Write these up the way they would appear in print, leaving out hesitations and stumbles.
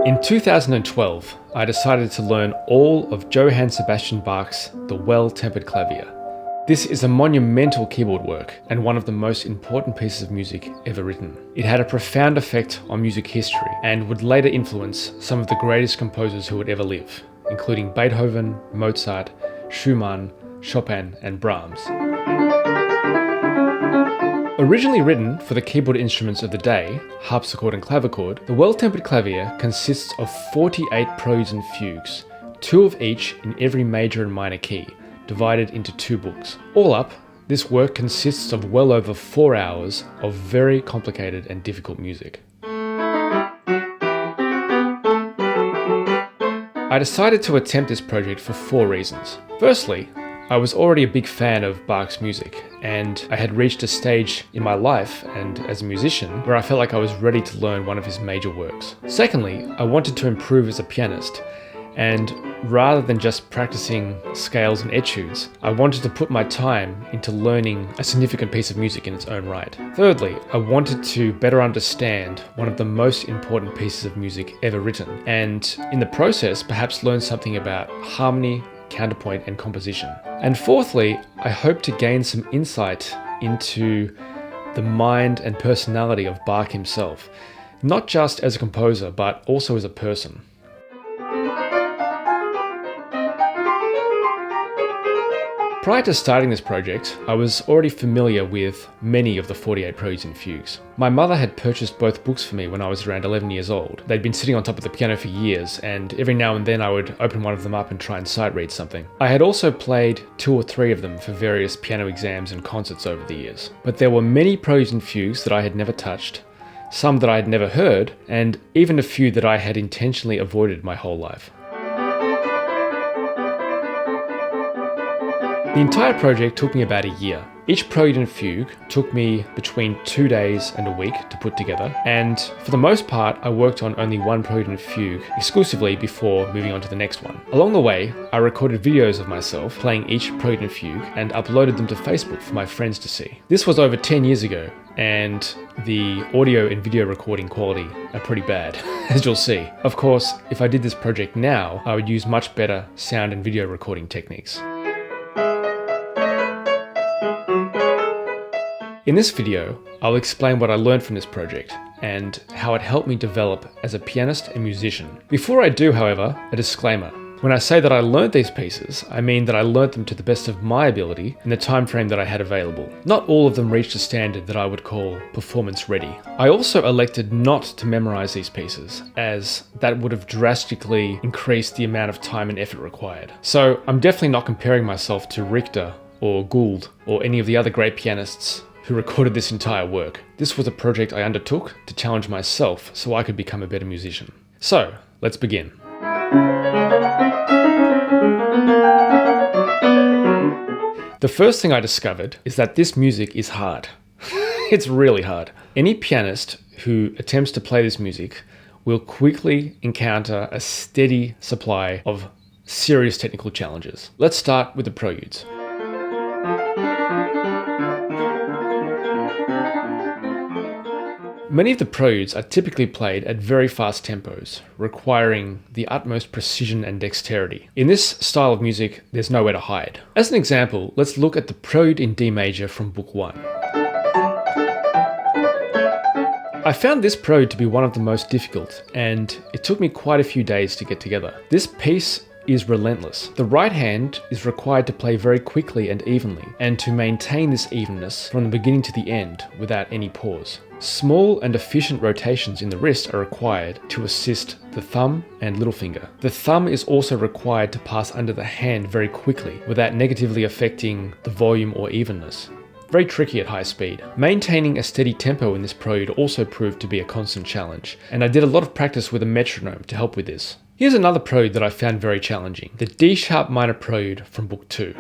In 2012, I decided to learn all of Johann Sebastian Bach's The Well-Tempered Clavier. This is a monumental keyboard work and one of the most important pieces of music ever written. It had a profound effect on music history and would later influence some of the greatest composers who would ever live, including Beethoven, Mozart, Schumann, Chopin, and Brahms. Originally written for the keyboard instruments of the day, harpsichord and clavichord, the Well-Tempered Clavier consists of 48 preludes and fugues, 2 of each in every major and minor key, divided into 2 books. All up, this work consists of well over 4 hours of very complicated and difficult music. I decided to attempt this project for 4 reasons. Firstly, I was already a big fan of Bach's music, and I had reached a stage in my life and as a musician where I felt like I was ready to learn one of his major works. Secondly, I wanted to improve as a pianist, and rather than just practicing scales and etudes, I wanted to put my time into learning a significant piece of music in its own right. Thirdly, I wanted to better understand one of the most important pieces of music ever written, and in the process, perhaps learn something about harmony, counterpoint, and composition. And fourthly, I hope to gain some insight into the mind and personality of Bach himself, not just as a composer, but also as a person. Prior to starting this project, I was already familiar with many of the 48 preludes and fugues. My mother had purchased both books for me when I was around 11 years old. They'd been sitting on top of the piano for years, and every now and then I would open one of them up and try and sight read something. I had also played 2 or 3 of them for various piano exams and concerts over the years. But there were many preludes and fugues that I had never touched, some that I had never heard, and even a few that I had intentionally avoided my whole life. The entire project took me about a year. Each prelude and fugue took me between 2 days and a week to put together, and for the most part I worked on only one prelude and fugue exclusively before moving on to the next one. Along the way, I recorded videos of myself playing each prelude and fugue and uploaded them to Facebook for my friends to see. This was over 10 years ago, and the audio and video recording quality are pretty bad, as you'll see. Of course, if I did this project now, I would use much better sound and video recording techniques. In this video, I'll explain what I learned from this project and how it helped me develop as a pianist and musician. Before I do, however, a disclaimer. When I say that I learned these pieces, I mean that I learned them to the best of my ability in the time frame that I had available. Not all of them reached a standard that I would call performance ready. I also elected not to memorize these pieces, as that would have drastically increased the amount of time and effort required. So I'm definitely not comparing myself to Richter or Gould or any of the other great pianists who recorded this entire work. This was a project I undertook to challenge myself so I could become a better musician. So, let's begin. The first thing I discovered is that this music is hard. It's really hard. Any pianist who attempts to play this music will quickly encounter a steady supply of serious technical challenges. Let's start with the preludes. Many of the preludes are typically played at very fast tempos, requiring the utmost precision and dexterity. In this style of music, there's nowhere to hide. As an example, let's look at the Prelude in D major from Book 1. I found this prelude to be one of the most difficult, and it took me quite a few days to get together. This piece is relentless. The right hand is required to play very quickly and evenly, and to maintain this evenness from the beginning to the end without any pause. Small and efficient rotations in the wrist are required to assist the thumb and little finger. The thumb is also required to pass under the hand very quickly without negatively affecting the volume or evenness. Very tricky at high speed. Maintaining a steady tempo in this prelude also proved to be a constant challenge, and I did a lot of practice with a metronome to help with this. Here's another prelude that I found very challenging, the D sharp minor prelude from Book 2.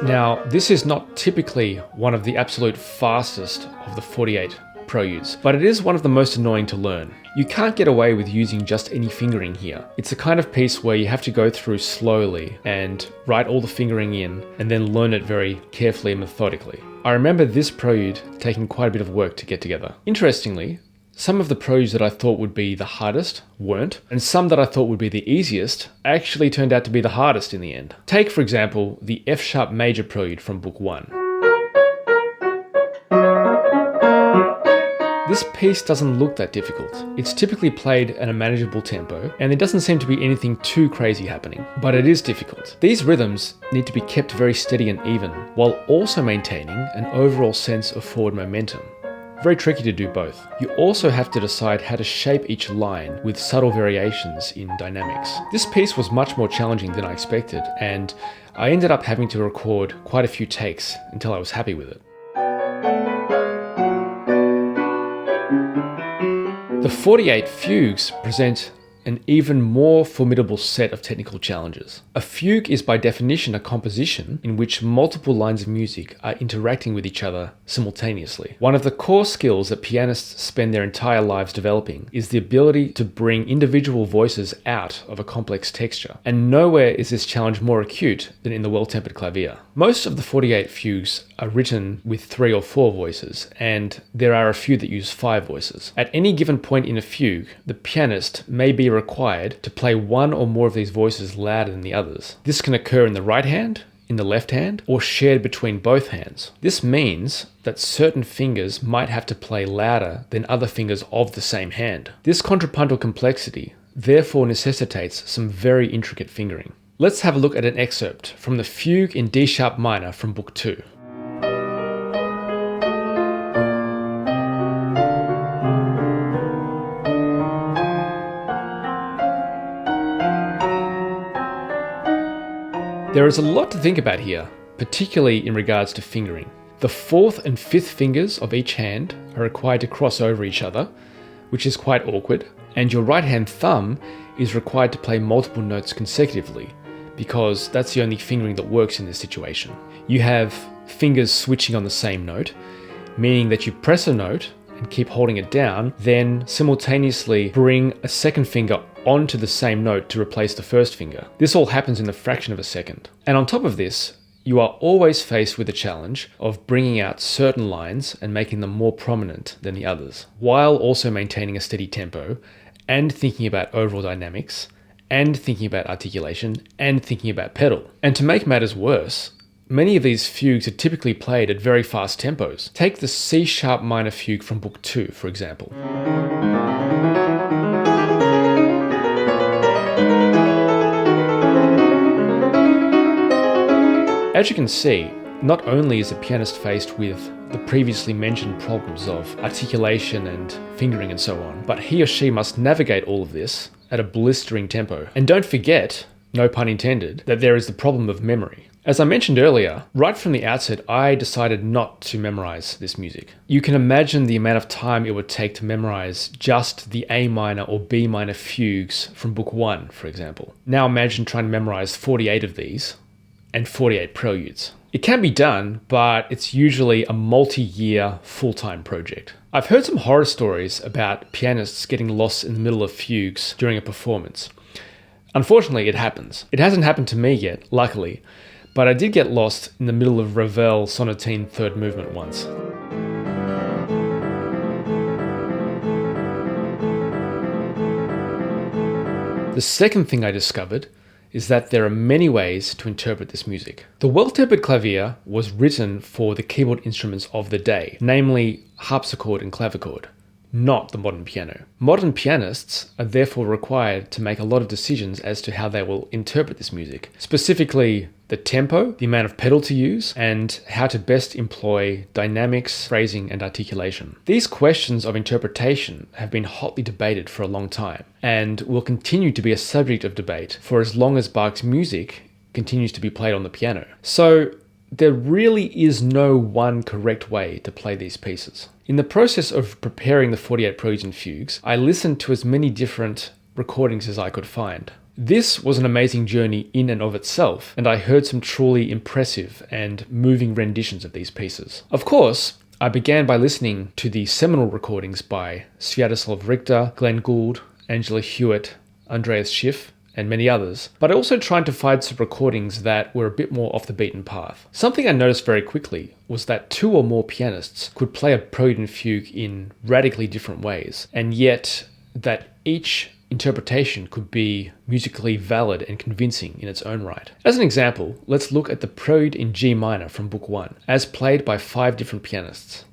Now, this is not typically one of the absolute fastest of the 48 preludes, but it is one of the most annoying to learn. You can't get away with using just any fingering here. It's the kind of piece where you have to go through slowly and write all the fingering in and then learn it very carefully and methodically. I remember this prelude taking quite a bit of work to get together. Interestingly, Some of the preludes that I thought would be the hardest weren't, and some that I thought would be the easiest actually turned out to be the hardest in the end. Take, for example, the F-sharp major prelude from Book 1. This piece doesn't look that difficult. It's typically played at a manageable tempo, and there doesn't seem to be anything too crazy happening, but it is difficult. These rhythms need to be kept very steady and even, while also maintaining an overall sense of forward momentum. Very tricky to do both. You also have to decide how to shape each line with subtle variations in dynamics. This piece was much more challenging than I expected, and I ended up having to record quite a few takes until I was happy with it. The 48 fugues present an even more formidable set of technical challenges. A fugue is by definition a composition in which multiple lines of music are interacting with each other simultaneously. One of the core skills that pianists spend their entire lives developing is the ability to bring individual voices out of a complex texture. And nowhere is this challenge more acute than in the Well-Tempered Clavier. Most of the 48 fugues are written with 3 or 4 voices, and there are a few that use 5 voices. At any given point in a fugue, the pianist may be required to play one or more of these voices louder than the others. This can occur in the right hand, in the left hand, or shared between both hands. This means that certain fingers might have to play louder than other fingers of the same hand. This contrapuntal complexity therefore necessitates some very intricate fingering. Let's have a look at an excerpt from the fugue in D sharp minor from Book 2. There is a lot to think about here, particularly in regards to fingering. The 4th and 5th fingers of each hand are required to cross over each other, which is quite awkward, and your right hand thumb is required to play multiple notes consecutively, because that's the only fingering that works in this situation. You have fingers switching on the same note, meaning that you press a note and keep holding it down, then simultaneously bring a second finger onto the same note to replace the first finger. This all happens in the fraction of a second. And on top of this, you are always faced with the challenge of bringing out certain lines and making them more prominent than the others, while also maintaining a steady tempo and thinking about overall dynamics and thinking about articulation and thinking about pedal. And to make matters worse, many of these fugues are typically played at very fast tempos. Take the C sharp minor fugue from Book 2, for example. As you can see, not only is the pianist faced with the previously mentioned problems of articulation and fingering and so on, but he or she must navigate all of this at a blistering tempo. And don't forget, no pun intended, that there is the problem of memory. As I mentioned earlier, right from the outset, I decided not to memorize this music. You can imagine the amount of time it would take to memorize just the A minor or B minor fugues from Book 1, for example. Now imagine trying to memorize 48 of these and 48 preludes. It can be done, but it's usually a multi-year, full-time project. I've heard some horror stories about pianists getting lost in the middle of fugues during a performance. Unfortunately, it happens. It hasn't happened to me yet, luckily, but I did get lost in the middle of Ravel Sonatine Third Movement once. The second thing I discovered is that there are many ways to interpret this music. The Well-Tempered Clavier was written for the keyboard instruments of the day, namely harpsichord and clavichord, not the modern piano. Modern pianists are therefore required to make a lot of decisions as to how they will interpret this music, specifically the tempo, the amount of pedal to use, and how to best employ dynamics, phrasing, and articulation. These questions of interpretation have been hotly debated for a long time, and will continue to be a subject of debate for as long as Bach's music continues to be played on the piano. So there really is no one correct way to play these pieces. In the process of preparing the 48 preludes and fugues, I listened to as many different recordings as I could find. This was an amazing journey in and of itself, and I heard some truly impressive and moving renditions of these pieces. Of course, I began by listening to the seminal recordings by Sviatoslav Richter, Glenn Gould, Angela Hewitt, Andreas Schiff, and many others, but also trying to find some recordings that were a bit more off the beaten path. Something I noticed very quickly was that two or more pianists could play a prelude and fugue in radically different ways, and yet that each interpretation could be musically valid and convincing in its own right. As an example, let's look at the Prelude in G minor from Book 1, as played by 5 different pianists.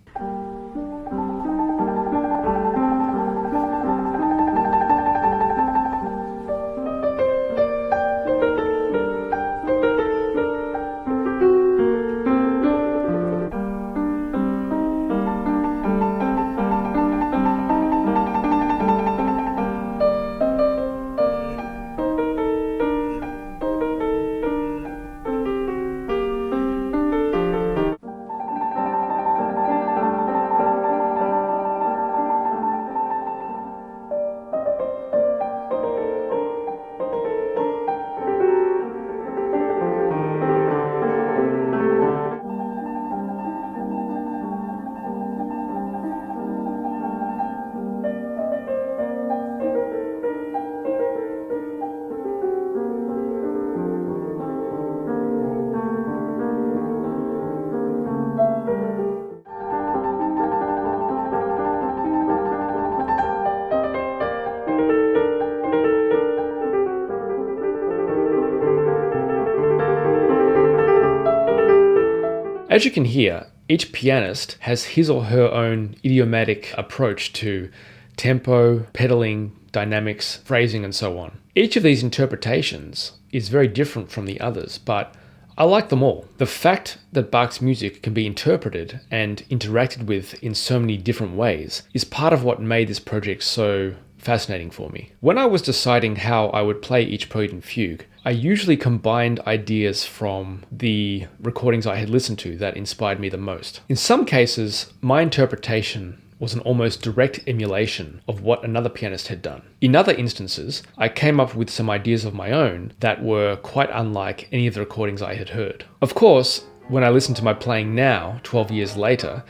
As you can hear, each pianist has his or her own idiomatic approach to tempo, pedaling, dynamics, phrasing, and so on. Each of these interpretations is very different from the others, but I like them all. The fact that Bach's music can be interpreted and interacted with in so many different ways is part of what made this project so fascinating for me. When I was deciding how I would play each prelude and fugue, I usually combined ideas from the recordings I had listened to that inspired me the most. In some cases, my interpretation was an almost direct emulation of what another pianist had done. In other instances, I came up with some ideas of my own that were quite unlike any of the recordings I had heard. Of course, when I listen to my playing now, 12 years later,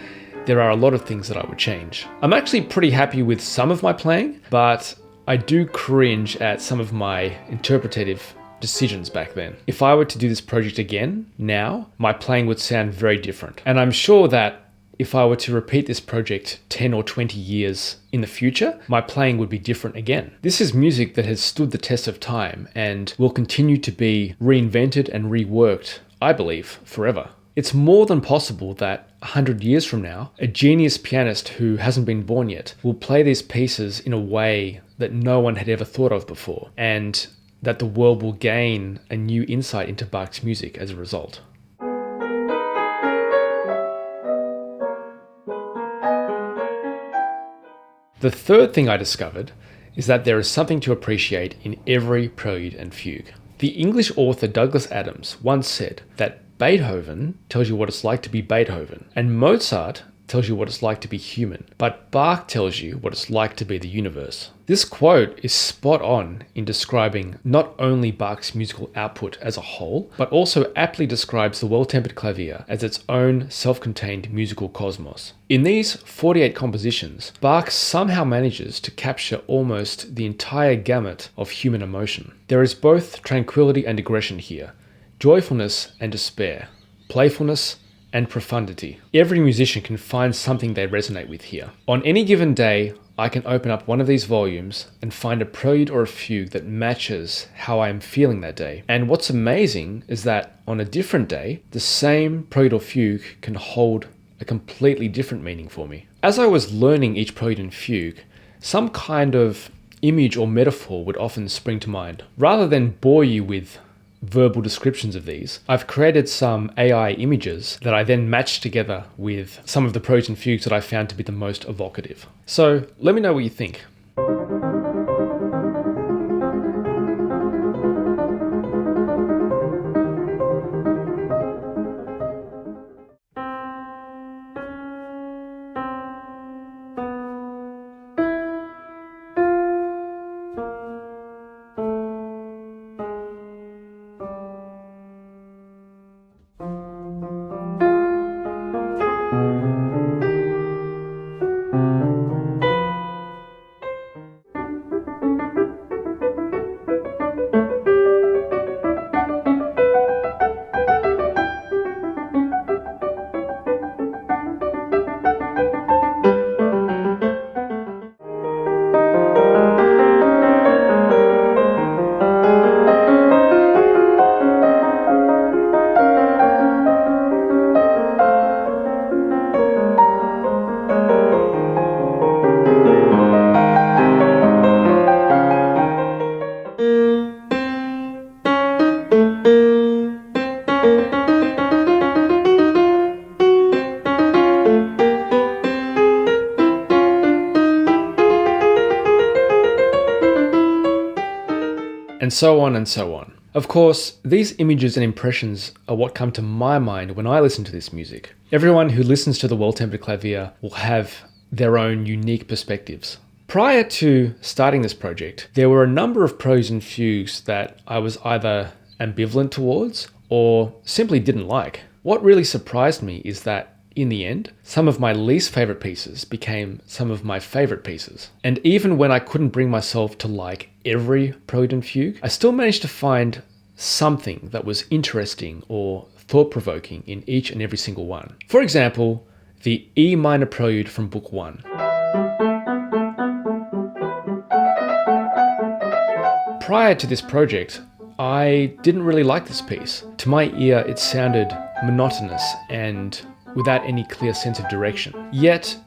there are a lot of things that I would change. I'm actually pretty happy with some of my playing, but I do cringe at some of my interpretative decisions back then. If I were to do this project again, now, my playing would sound very different. And I'm sure that if I were to repeat this project 10 or 20 years in the future, my playing would be different again. This is music that has stood the test of time and will continue to be reinvented and reworked, I believe, forever. It's more than possible that 100 years from now, a genius pianist who hasn't been born yet will play these pieces in a way that no one had ever thought of before, and that the world will gain a new insight into Bach's music as a result. The third thing I discovered is that there is something to appreciate in every prelude and fugue. The English author Douglas Adams once said that Beethoven tells you what it's like to be Beethoven, and Mozart tells you what it's like to be human, but Bach tells you what it's like to be the universe. This quote is spot on in describing not only Bach's musical output as a whole, but also aptly describes the Well-Tempered Clavier as its own self-contained musical cosmos. In these 48 compositions, Bach somehow manages to capture almost the entire gamut of human emotion. There is both tranquility and aggression here, joyfulness and despair, playfulness and profundity. Every musician can find something they resonate with here. On any given day, I can open up one of these volumes and find a prelude or a fugue that matches how I am feeling that day. And what's amazing is that on a different day, the same prelude or fugue can hold a completely different meaning for me. As I was learning each prelude and fugue, some kind of image or metaphor would often spring to mind. Rather than bore you with verbal descriptions of these, I've created some AI images that I then matched together with some of the preludes and fugues that I found to be the most evocative. So let me know what you think. and so on and so on. Of course, these images and impressions are what come to my mind when I listen to this music. Everyone who listens to the Well-Tempered Clavier will have their own unique perspectives. Prior to starting this project, there were a number of preludes and fugues that I was either ambivalent towards or simply didn't like. What really surprised me is that in the end, some of my least favorite pieces became some of my favorite pieces. And even when I couldn't bring myself to like every prelude and fugue, I still managed to find something that was interesting or thought-provoking in each and every single one. For example, the E minor prelude from Book 1. Prior to this project, I didn't really like this piece. To my ear, it sounded monotonous and without any clear sense of direction. Yet,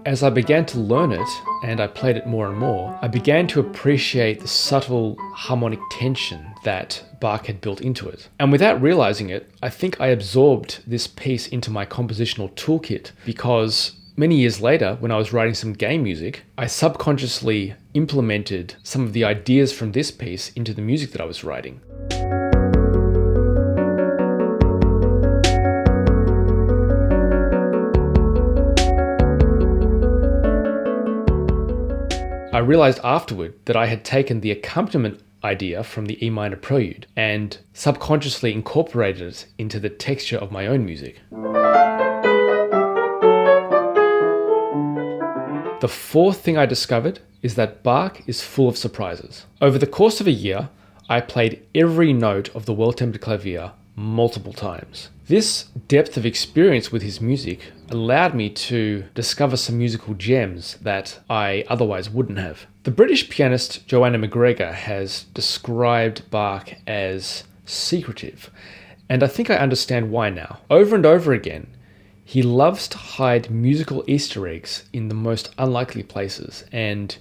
as I began to learn it and I played it more and more, I began to appreciate the subtle harmonic tension that Bach had built into it. And without realizing it, I think I absorbed this piece into my compositional toolkit because many years later, when I was writing some game music, I subconsciously implemented some of the ideas from this piece into the music that I was writing. I realized afterward that I had taken the accompaniment idea from the E minor prelude and subconsciously incorporated it into the texture of my own music. The fourth thing I discovered is that Bach is full of surprises. Over the course of a year, I played every note of the Well-Tempered Clavier multiple times. This depth of experience with his music allowed me to discover some musical gems that I otherwise wouldn't have. The British pianist Johann McGregor has described Bach as secretive, and I think I understand why now. Over and over again, he loves to hide musical Easter eggs in the most unlikely places, and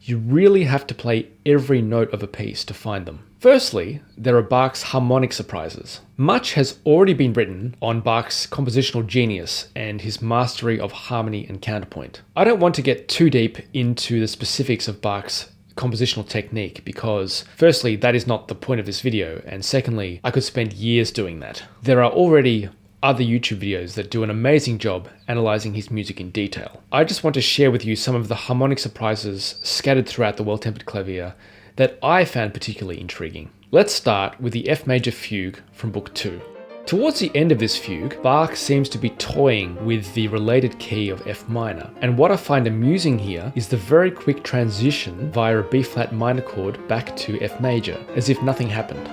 you really have to play every note of a piece to find them. Firstly, there are Bach's harmonic surprises. Much has already been written on Bach's compositional genius and his mastery of harmony and counterpoint. I don't want to get too deep into the specifics of Bach's compositional technique because, firstly, that is not the point of this video, and secondly, I could spend years doing that. There are already other YouTube videos that do an amazing job analyzing his music in detail. I just want to share with you some of the harmonic surprises scattered throughout the Well-Tempered Clavier that I found particularly intriguing. Let's start with the F major fugue from Book 2. Towards the end of this fugue, Bach seems to be toying with the related key of F minor, and what I find amusing here is the very quick transition via a B flat minor chord back to F major, as if nothing happened.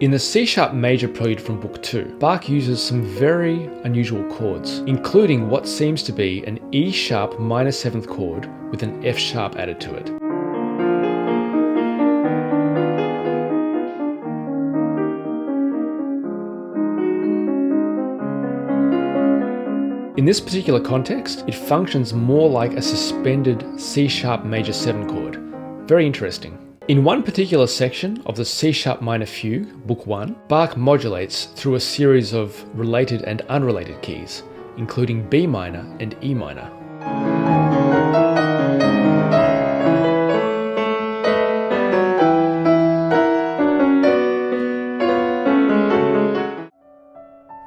In the C-sharp major prelude from Book 2, Bach uses some very unusual chords, including what seems to be an E-sharp minor 7th chord with an F-sharp added to it. In this particular context, it functions more like a suspended C-sharp major 7 chord. Very interesting. In one particular section of the C-sharp minor fugue, Book 1, Bach modulates through a series of related and unrelated keys, including B minor and E minor.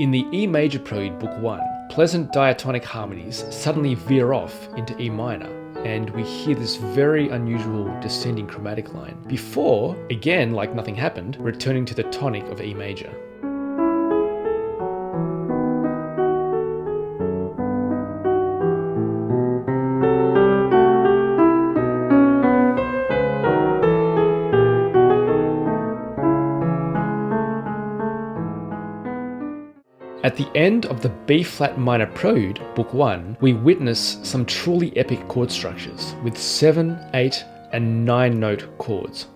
In the E major prelude, Book 1, pleasant diatonic harmonies suddenly veer off into E minor, and we hear this very unusual descending chromatic line, before, again like nothing happened, returning to the tonic of E major. At the end of the B-flat minor prelude, Book 1, we witness some truly epic chord structures with 7, 8, and 9 note chords.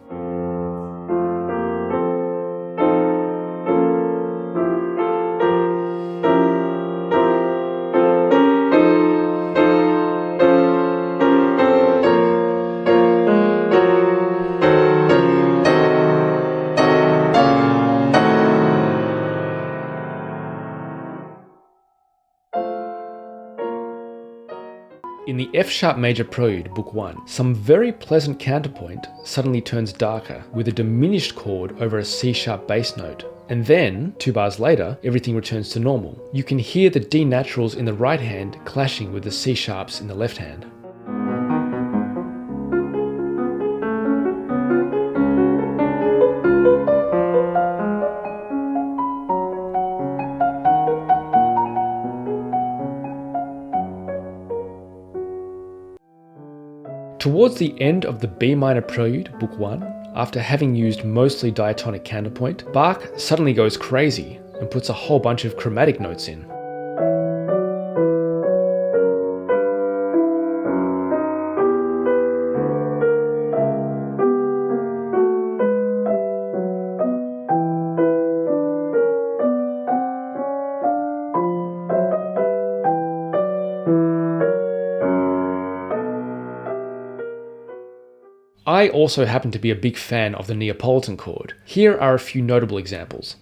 In the F-sharp major prelude, Book 1, some very pleasant counterpoint suddenly turns darker with a diminished chord over a C-sharp bass note. And then, 2 bars later, everything returns to normal. You can hear the D naturals in the right hand clashing with the C sharps in the left hand. Towards the end of the B minor prelude, Book 1, after having used mostly diatonic counterpoint, Bach suddenly goes crazy and puts a whole bunch of chromatic notes in. I also happen to be a big fan of the Neapolitan chord. Here are a few notable examples.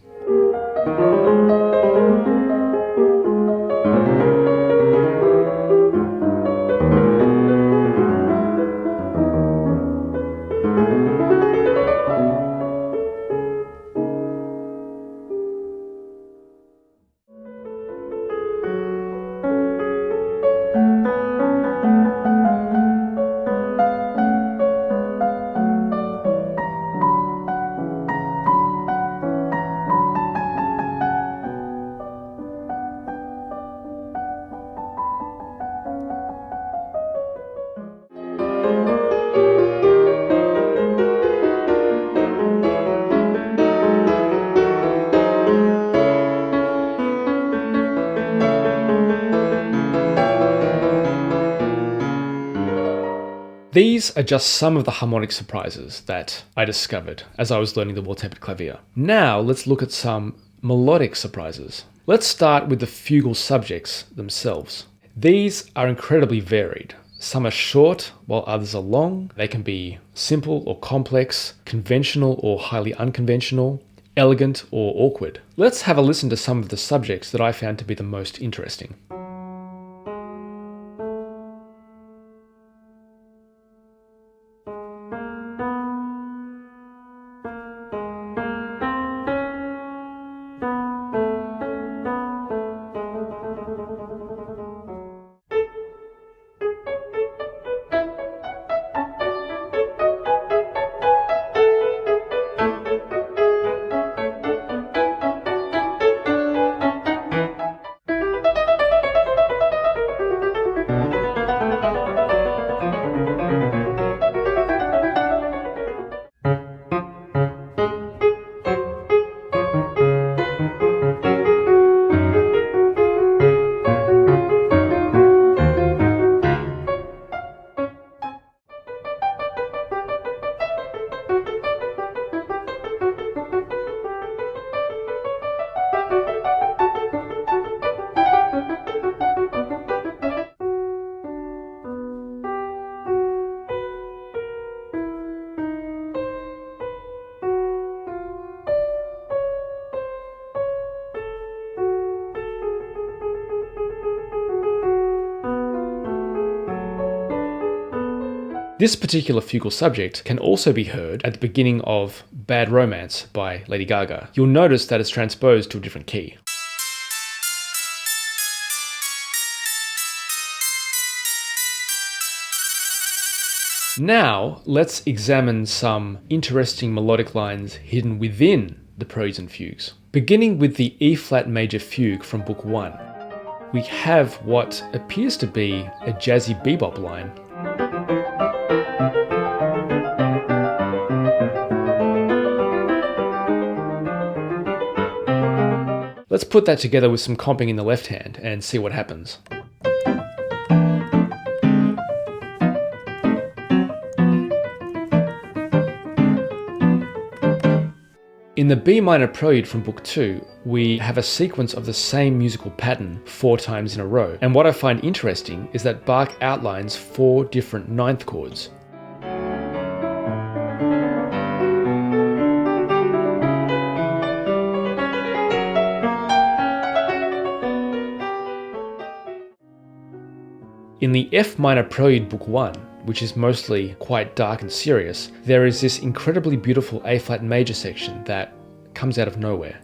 These are just some of the harmonic surprises that I discovered as I was learning the Well-Tempered Clavier. Now let's look at some melodic surprises. Let's start with the fugal subjects themselves. These are incredibly varied. Some are short while others are long. They can be simple or complex, conventional or highly unconventional, elegant or awkward. Let's have a listen to some of the subjects that I found to be the most interesting. This particular fugal subject can also be heard at the beginning of Bad Romance by Lady Gaga. You'll notice that it's transposed to a different key. Now, let's examine some interesting melodic lines hidden within the preludes and fugues. Beginning with the E-flat major fugue from Book 1, we have what appears to be a jazzy bebop line. Let's put that together with some comping in the left hand and see what happens. In the B minor prelude from Book 2, we have a sequence of the same musical pattern 4 times in a row. And what I find interesting is that Bach outlines 4 different ninth chords. In the F minor Prelude Book 1, which is mostly quite dark and serious, there is this incredibly beautiful A-flat major section that comes out of nowhere.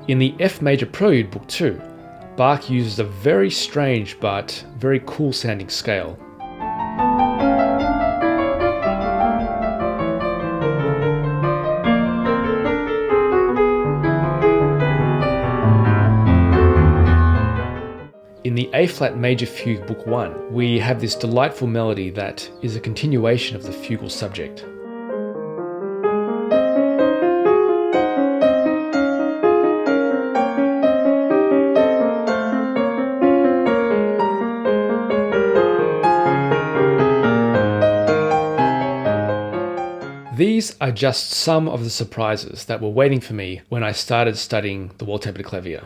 In the F major Prelude Book 2, Bach uses a very strange but very cool sounding scale. In the A-flat major fugue Book 1, we have this delightful melody that is a continuation of the fugal subject. These are just some of the surprises that were waiting for me when I started studying the Well-Tempered Clavier.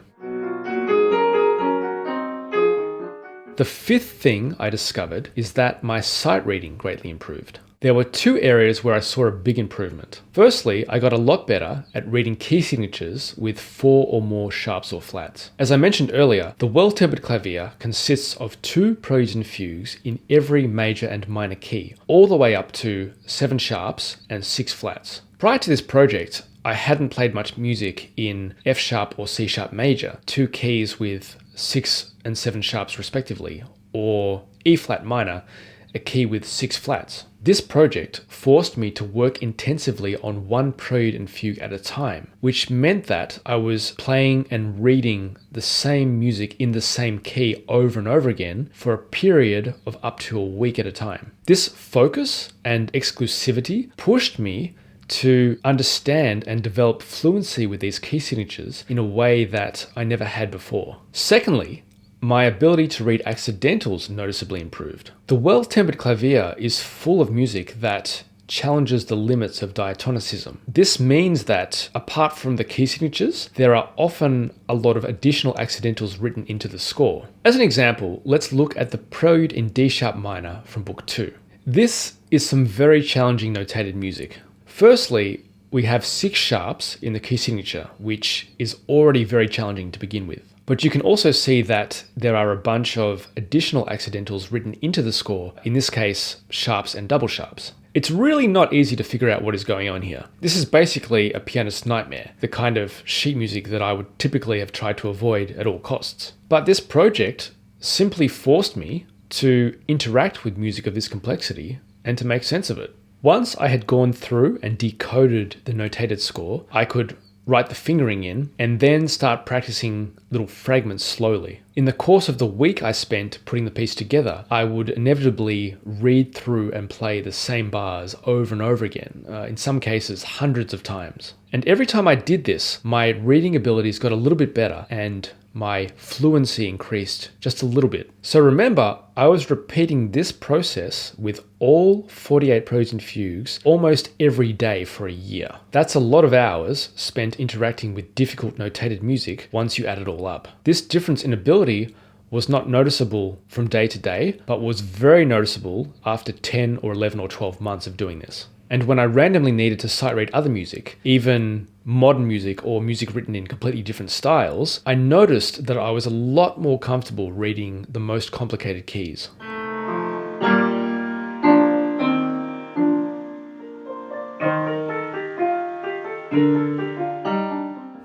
The fifth thing I discovered is that my sight reading greatly improved. There were two areas where I saw a big improvement. Firstly, I got a lot better at reading key signatures with 4 or more sharps or flats. As I mentioned earlier, the Well-Tempered Clavier consists of 2 preludes and fugues in every major and minor key, all the way up to 7 sharps and 6 flats. Prior to this project, I hadn't played much music in F sharp or C sharp major, 2 keys with 6 and 7 sharps respectively, or E flat minor, a key with 6 flats. This project forced me to work intensively on one prelude and fugue at a time, which meant that I was playing and reading the same music in the same key over and over again for a period of up to a week at a time. This focus and exclusivity pushed me to understand and develop fluency with these key signatures in a way that I never had before. Secondly, my ability to read accidentals noticeably improved. The Well-Tempered Clavier is full of music that challenges the limits of diatonicism. This means that, apart from the key signatures, there are often a lot of additional accidentals written into the score. As an example, let's look at the Prelude in D sharp minor from Book 2. This is some very challenging notated music. Firstly, we have 6 sharps in the key signature, which is already very challenging to begin with. But you can also see that there are a bunch of additional accidentals written into the score, in this case, sharps and double sharps. It's really not easy to figure out what is going on here. This is basically a pianist's nightmare, the kind of sheet music that I would typically have tried to avoid at all costs. But this project simply forced me to interact with music of this complexity and to make sense of it. Once I had gone through and decoded the notated score, I could write the fingering in, and then start practicing little fragments slowly. In the course of the week I spent putting the piece together, I would inevitably read through and play the same bars over and over again, in some cases hundreds of times. And every time I did this, my reading abilities got a little bit better and my fluency increased just a little bit. So remember, I was repeating this process with all 48 preludes and fugues almost every day for a year. That's a lot of hours spent interacting with difficult notated music once you add it all up. This difference in ability was not noticeable from day to day, but was very noticeable after 10 or 11 or 12 months of doing this. And when I randomly needed to sight read other music, even modern music or music written in completely different styles, I noticed that I was a lot more comfortable reading the most complicated keys.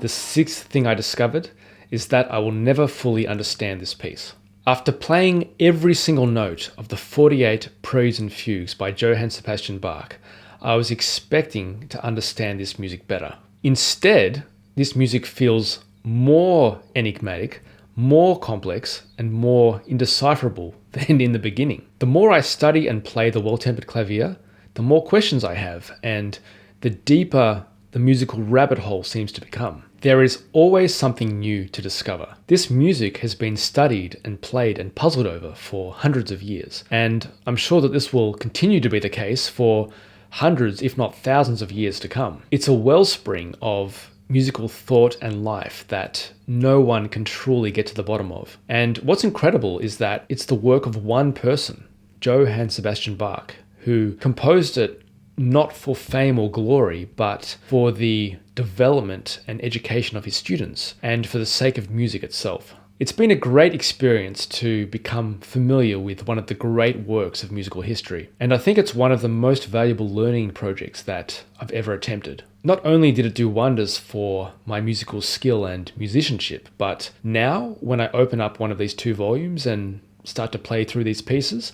The sixth thing I discovered is that I will never fully understand this piece. After playing every single note of the 48 preludes and fugues by Johann Sebastian Bach, I was expecting to understand this music better. Instead, this music feels more enigmatic, more complex, and more indecipherable than in the beginning. The more I study and play the Well-Tempered Clavier, the more questions I have, and the deeper the musical rabbit hole seems to become. There is always something new to discover. This music has been studied and played and puzzled over for hundreds of years, and I'm sure that this will continue to be the case for hundreds, if not thousands of years to come. It's a wellspring of musical thought and life that no one can truly get to the bottom of. And what's incredible is that it's the work of one person, Johann Sebastian Bach, who composed it not for fame or glory, but for the development and education of his students, and for the sake of music itself. It's been a great experience to become familiar with one of the great works of musical history, and I think it's one of the most valuable learning projects that I've ever attempted. Not only did it do wonders for my musical skill and musicianship, but now when I open up one of these 2 volumes and start to play through these pieces,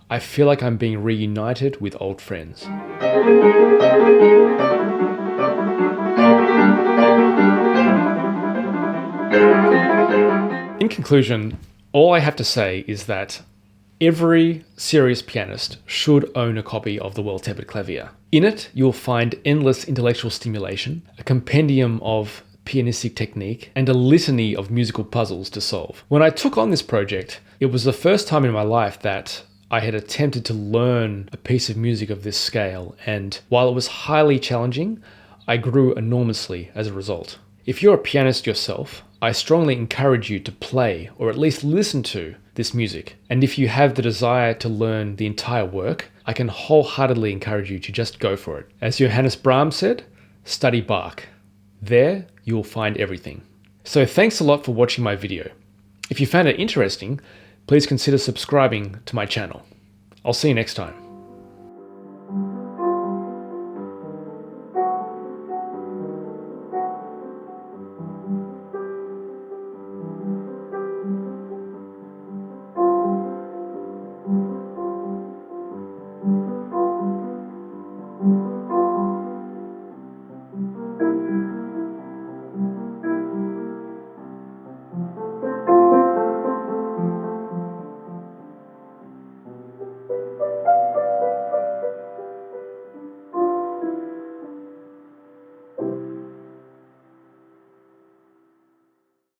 I feel like I'm being reunited with old friends. In conclusion, all I have to say is that every serious pianist should own a copy of the Well-Tempered Clavier. In it, you'll find endless intellectual stimulation, a compendium of pianistic technique, and a litany of musical puzzles to solve. When I took on this project, it was the first time in my life that I had attempted to learn a piece of music of this scale, and while it was highly challenging, I grew enormously as a result. If you're a pianist yourself, I strongly encourage you to play, or at least listen to, this music. And if you have the desire to learn the entire work, I can wholeheartedly encourage you to just go for it. As Johannes Brahms said, study Bach. There, you'll find everything. So thanks a lot for watching my video. If you found it interesting, please consider subscribing to my channel. I'll see you next time.